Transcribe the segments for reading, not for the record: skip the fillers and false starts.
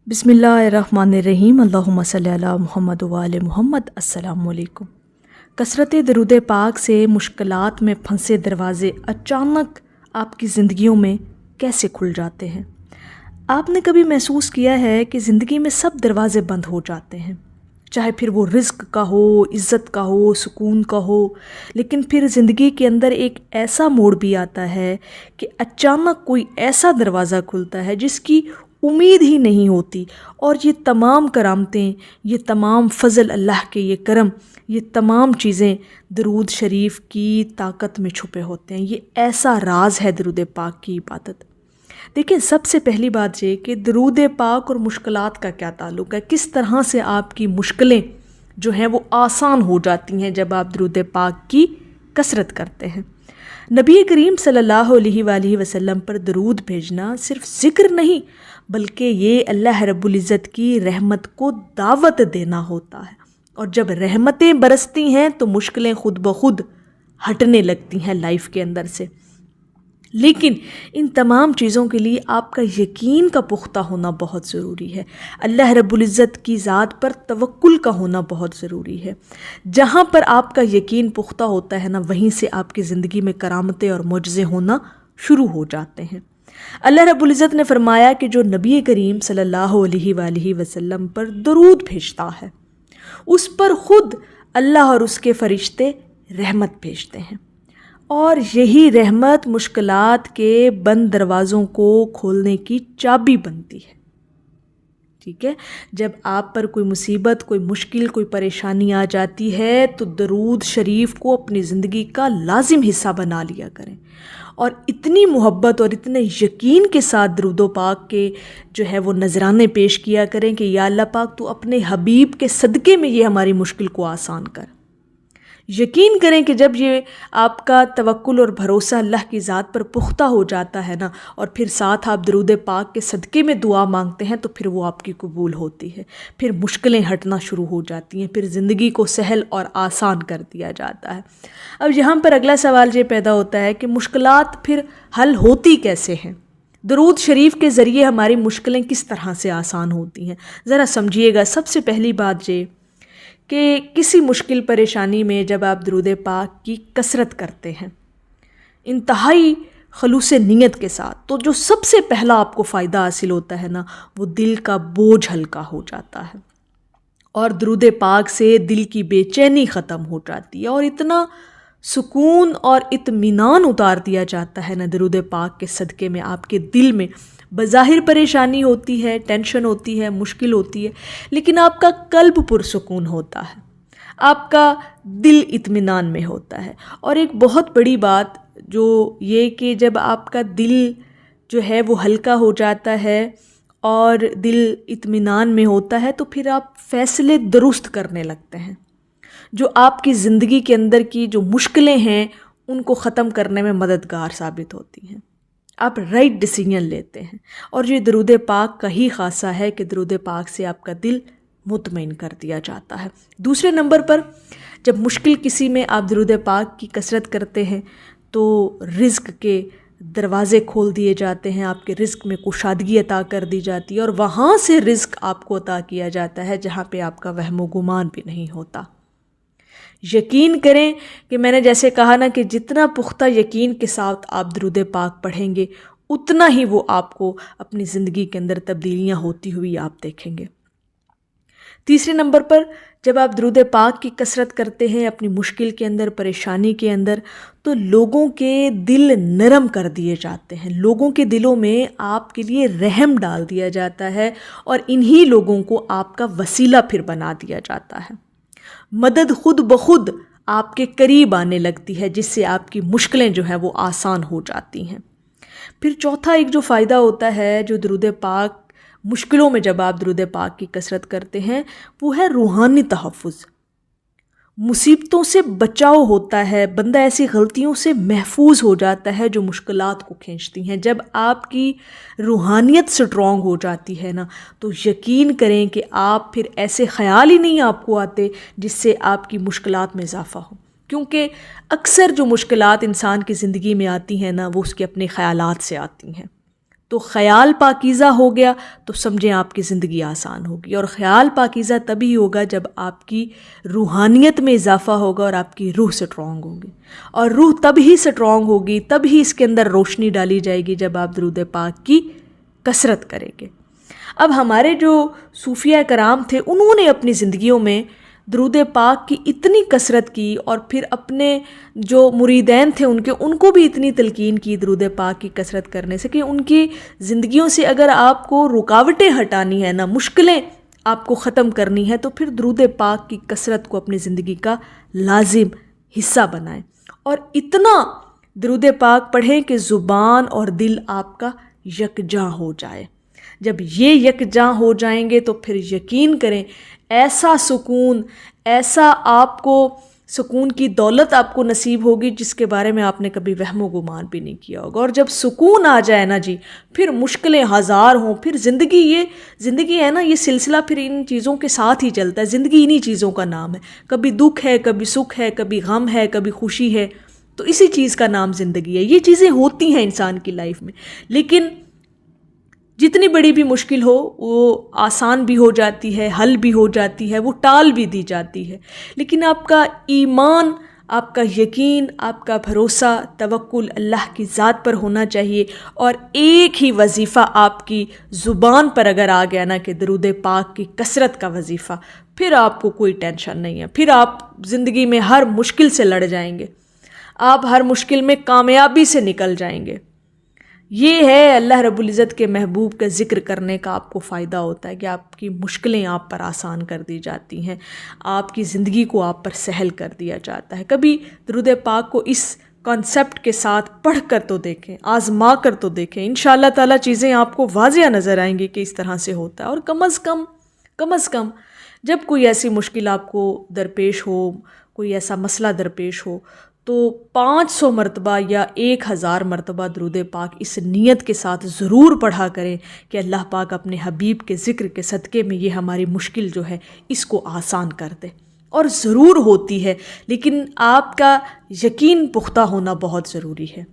بسم اللہ الرحمن الرحیم، اللہم صلی علی محمد و آل محمد۔ السلام علیکم۔ کثرت درود پاک سے مشکلات میں پھنسے دروازے اچانک آپ کی زندگیوں میں کیسے کھل جاتے ہیں؟ آپ نے کبھی محسوس کیا ہے کہ زندگی میں سب دروازے بند ہو جاتے ہیں، چاہے پھر وہ رزق کا ہو، عزت کا ہو، سکون کا ہو، لیکن پھر زندگی کے اندر ایک ایسا موڑ بھی آتا ہے کہ اچانک کوئی ایسا دروازہ کھلتا ہے جس کی امید ہی نہیں ہوتی، اور یہ تمام کرامتیں، یہ تمام فضل اللہ کے، یہ کرم، یہ تمام چیزیں درود شریف کی طاقت میں چھپے ہوتے ہیں۔ یہ ایسا راز ہے درود پاک کی عبادت۔ دیکھیں، سب سے پہلی بات یہ کہ درود پاک اور مشکلات کا کیا تعلق ہے، کس طرح سے آپ کی مشکلیں جو ہیں وہ آسان ہو جاتی ہیں جب آپ درود پاک کی کثرت کرتے ہیں۔ نبی کریم صلی اللہ علیہ وآلہ وسلم پر درود بھیجنا صرف ذکر نہیں، بلکہ یہ اللہ رب العزت کی رحمت کو دعوت دینا ہوتا ہے، اور جب رحمتیں برستی ہیں تو مشکلیں خود بخود ہٹنے لگتی ہیں لائف کے اندر سے۔ لیکن ان تمام چیزوں کے لیے آپ کا یقین کا پختہ ہونا بہت ضروری ہے، اللہ رب العزت کی ذات پر توکل کا ہونا بہت ضروری ہے۔ جہاں پر آپ کا یقین پختہ ہوتا ہے نا، وہیں سے آپ کی زندگی میں کرامتیں اور معجزے ہونا شروع ہو جاتے ہیں۔ اللہ رب العزت نے فرمایا کہ جو نبی کریم صلی اللہ علیہ وآلہ وسلم پر درود بھیجتا ہے اس پر خود اللہ اور اس کے فرشتے رحمت بھیجتے ہیں، اور یہی رحمت مشکلات کے بند دروازوں کو کھولنے کی چابی بنتی ہے۔ ٹھیک ہے، جب آپ پر کوئی مصیبت، کوئی مشکل، کوئی پریشانی آ جاتی ہے تو درود شریف کو اپنی زندگی کا لازم حصہ بنا لیا کریں، اور اتنی محبت اور اتنے یقین کے ساتھ درود و پاک کے جو ہے وہ نذرانے پیش کیا کریں کہ یا اللہ پاک تو اپنے حبیب کے صدقے میں یہ ہماری مشکل کو آسان کر۔ یقین کریں کہ جب یہ آپ کا توکل اور بھروسہ اللہ کی ذات پر پختہ ہو جاتا ہے نا، اور پھر ساتھ آپ درود پاک کے صدقے میں دعا مانگتے ہیں تو پھر وہ آپ کی قبول ہوتی ہے، پھر مشکلیں ہٹنا شروع ہو جاتی ہیں، پھر زندگی کو سہل اور آسان کر دیا جاتا ہے۔ اب یہاں پر اگلا سوال یہ پیدا ہوتا ہے کہ مشکلات پھر حل ہوتی کیسے ہیں؟ درود شریف کے ذریعے ہماری مشکلیں کس طرح سے آسان ہوتی ہیں؟ ذرا سمجھیے گا۔ سب سے پہلی بات یہ کہ کسی مشکل پریشانی میں جب آپ درود پاک کی کثرت کرتے ہیں انتہائی خلوص نیت کے ساتھ، تو جو سب سے پہلا آپ کو فائدہ حاصل ہوتا ہے نا، وہ دل کا بوجھ ہلکا ہو جاتا ہے، اور درود پاک سے دل کی بے چینی ختم ہو جاتی ہے، اور اتنا سکون اور اطمینان اتار دیا جاتا ہے نا درود پاک کے صدقے میں۔ آپ کے دل میں بظاہر پریشانی ہوتی ہے، ٹینشن ہوتی ہے، مشکل ہوتی ہے، لیکن آپ کا قلب پرسکون ہوتا ہے، آپ کا دل اطمینان میں ہوتا ہے۔ اور ایک بہت بڑی بات جو یہ کہ جب آپ کا دل جو ہے وہ ہلکا ہو جاتا ہے اور دل اطمینان میں ہوتا ہے تو پھر آپ فیصلے درست کرنے لگتے ہیں، جو آپ کی زندگی کے اندر کی جو مشکلیں ہیں ان کو ختم کرنے میں مددگار ثابت ہوتی ہیں، آپ رائٹ ڈیسیژن لیتے ہیں۔ اور یہ درود پاک کا ہی خاصہ ہے کہ درود پاک سے آپ کا دل مطمئن کر دیا جاتا ہے۔ دوسرے نمبر پر جب مشکل کسی میں آپ درود پاک کی کثرت کرتے ہیں تو رزق کے دروازے کھول دیے جاتے ہیں، آپ کے رزق میں کشادگی عطا کر دی جاتی ہے، اور وہاں سے رزق آپ کو عطا کیا جاتا ہے جہاں پہ آپ کا وہم و گمان بھی نہیں ہوتا۔ یقین کریں کہ میں نے جیسے کہا نا کہ جتنا پختہ یقین کے ساتھ آپ درود پاک پڑھیں گے اتنا ہی وہ آپ کو اپنی زندگی کے اندر تبدیلیاں ہوتی ہوئی آپ دیکھیں گے۔ تیسرے نمبر پر جب آپ درود پاک کی کثرت کرتے ہیں اپنی مشکل کے اندر، پریشانی کے اندر، تو لوگوں کے دل نرم کر دیے جاتے ہیں، لوگوں کے دلوں میں آپ کے لیے رحم ڈال دیا جاتا ہے، اور انہی لوگوں کو آپ کا وسیلہ پھر بنا دیا جاتا ہے۔ مدد خود بخود آپ کے قریب آنے لگتی ہے، جس سے آپ کی مشکلیں جو ہیں وہ آسان ہو جاتی ہیں۔ پھر چوتھا ایک جو فائدہ ہوتا ہے جو درود پاک مشکلوں میں جب آپ درود پاک کی کثرت کرتے ہیں، وہ ہے روحانی تحفظ۔ مصیبتوں سے بچاؤ ہوتا ہے، بندہ ایسی غلطیوں سے محفوظ ہو جاتا ہے جو مشکلات کو کھینچتی ہیں۔ جب آپ کی روحانیت سٹرونگ ہو جاتی ہے نا، تو یقین کریں کہ آپ پھر ایسے خیال ہی نہیں آپ کو آتے جس سے آپ کی مشکلات میں اضافہ ہو، کیونکہ اکثر جو مشکلات انسان کی زندگی میں آتی ہیں نا وہ اس کے اپنے خیالات سے آتی ہیں۔ تو خیال پاکیزہ ہو گیا تو سمجھیں آپ کی زندگی آسان ہوگی، اور خیال پاکیزہ تبھی ہوگا جب آپ کی روحانیت میں اضافہ ہوگا اور آپ کی روح سٹرونگ ہوگی، اور روح تب ہی سٹرونگ ہوگی، تب ہی اس کے اندر روشنی ڈالی جائے گی جب آپ درود پاک کی کثرت کریں گے۔ اب ہمارے جو صوفیہ کرام تھے انہوں نے اپنی زندگیوں میں درود پاک کی اتنی کثرت کی، اور پھر اپنے جو مریدین تھے ان کو بھی اتنی تلقین کی درود پاک کی کثرت کرنے سے کہ ان کی زندگیوں سے اگر آپ کو رکاوٹیں ہٹانی ہے نا، مشکلیں آپ کو ختم کرنی ہے، تو پھر درود پاک کی کثرت کو اپنی زندگی کا لازم حصہ بنائیں، اور اتنا درود پاک پڑھیں کہ زبان اور دل آپ کا یکجاں ہو جائے۔ جب یہ یکجاں ہو جائیں گے تو پھر یقین کریں ایسا سکون، ایسا آپ کو سکون کی دولت آپ کو نصیب ہوگی جس کے بارے میں آپ نے کبھی وہم و گمان بھی نہیں کیا ہوگا۔ اور جب سکون آ جائے نا جی، پھر مشکلیں ہزار ہوں، پھر زندگی ہے نا، یہ سلسلہ پھر ان چیزوں کے ساتھ ہی چلتا ہے۔ زندگی انہی چیزوں کا نام ہے، کبھی دکھ ہے، کبھی سکھ ہے، کبھی غم ہے، کبھی خوشی ہے، تو اسی چیز کا نام زندگی ہے۔ یہ چیزیں ہوتی ہیں انسان کی لائف میں، لیکن جتنی بڑی بھی مشکل ہو وہ آسان بھی ہو جاتی ہے، حل بھی ہو جاتی ہے، وہ ٹال بھی دی جاتی ہے، لیکن آپ کا ایمان، آپ کا یقین، آپ کا بھروسہ، توکل اللہ کی ذات پر ہونا چاہیے، اور ایک ہی وظیفہ آپ کی زبان پر اگر آ گیا نا کہ درود پاک کی کثرت کا وظیفہ، پھر آپ کو کوئی ٹینشن نہیں ہے، پھر آپ زندگی میں ہر مشکل سے لڑ جائیں گے، آپ ہر مشکل میں کامیابی سے نکل جائیں گے۔ یہ ہے اللہ رب العزت کے محبوب کا ذکر کرنے کا آپ کو فائدہ ہوتا ہے کہ آپ کی مشکلیں آپ پر آسان کر دی جاتی ہیں، آپ کی زندگی کو آپ پر سہل کر دیا جاتا ہے۔ کبھی درود پاک کو اس کانسیپٹ کے ساتھ پڑھ کر تو دیکھیں، آزما کر تو دیکھیں، انشاءاللہ تعالیٰ چیزیں آپ کو واضح نظر آئیں گی کہ اس طرح سے ہوتا ہے۔ اور کم از کم جب کوئی ایسی مشکل آپ کو درپیش ہو، کوئی ایسا مسئلہ درپیش ہو، تو 500 مرتبہ یا 1000 مرتبہ درود پاک اس نیت کے ساتھ ضرور پڑھا کریں کہ اللہ پاک اپنے حبیب کے ذکر کے صدقے میں یہ ہماری مشکل جو ہے اس کو آسان کر دے۔ اور ضرور ہوتی ہے، لیکن آپ کا یقین پختہ ہونا بہت ضروری ہے،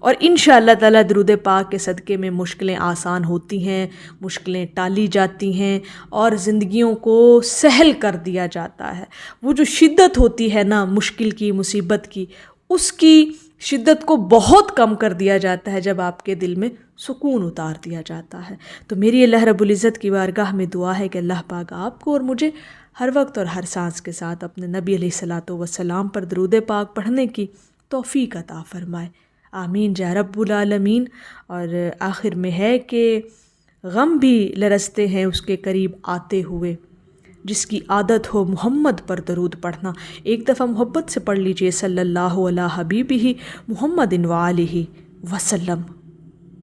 اور انشاءاللہ تعالیٰ درود پاک کے صدقے میں مشکلیں آسان ہوتی ہیں، مشکلیں ٹالی جاتی ہیں، اور زندگیوں کو سہل کر دیا جاتا ہے۔ وہ جو شدت ہوتی ہے نا مشکل کی، مصیبت کی، اس کی شدت کو بہت کم کر دیا جاتا ہے جب آپ کے دل میں سکون اتار دیا جاتا ہے۔ تو میری اللہ رب العزت کی بارگاہ میں دعا ہے کہ اللہ پاک آپ کو اور مجھے ہر وقت اور ہر سانس کے ساتھ اپنے نبی علیہ الصلوۃ والسلام پر درود پاک پڑھنے کی توفیق عطا فرمائے، آمین یا رب العالمین۔ اور آخر میں ہے کہ غم بھی لرزتے ہیں اس کے قریب آتے ہوئے، جس کی عادت ہو محمد پر درود پڑھنا۔ ایک دفعہ محبت سے پڑھ لیجئے صلی اللہ علیہ حبیبہ محمد وآلہ وسلم۔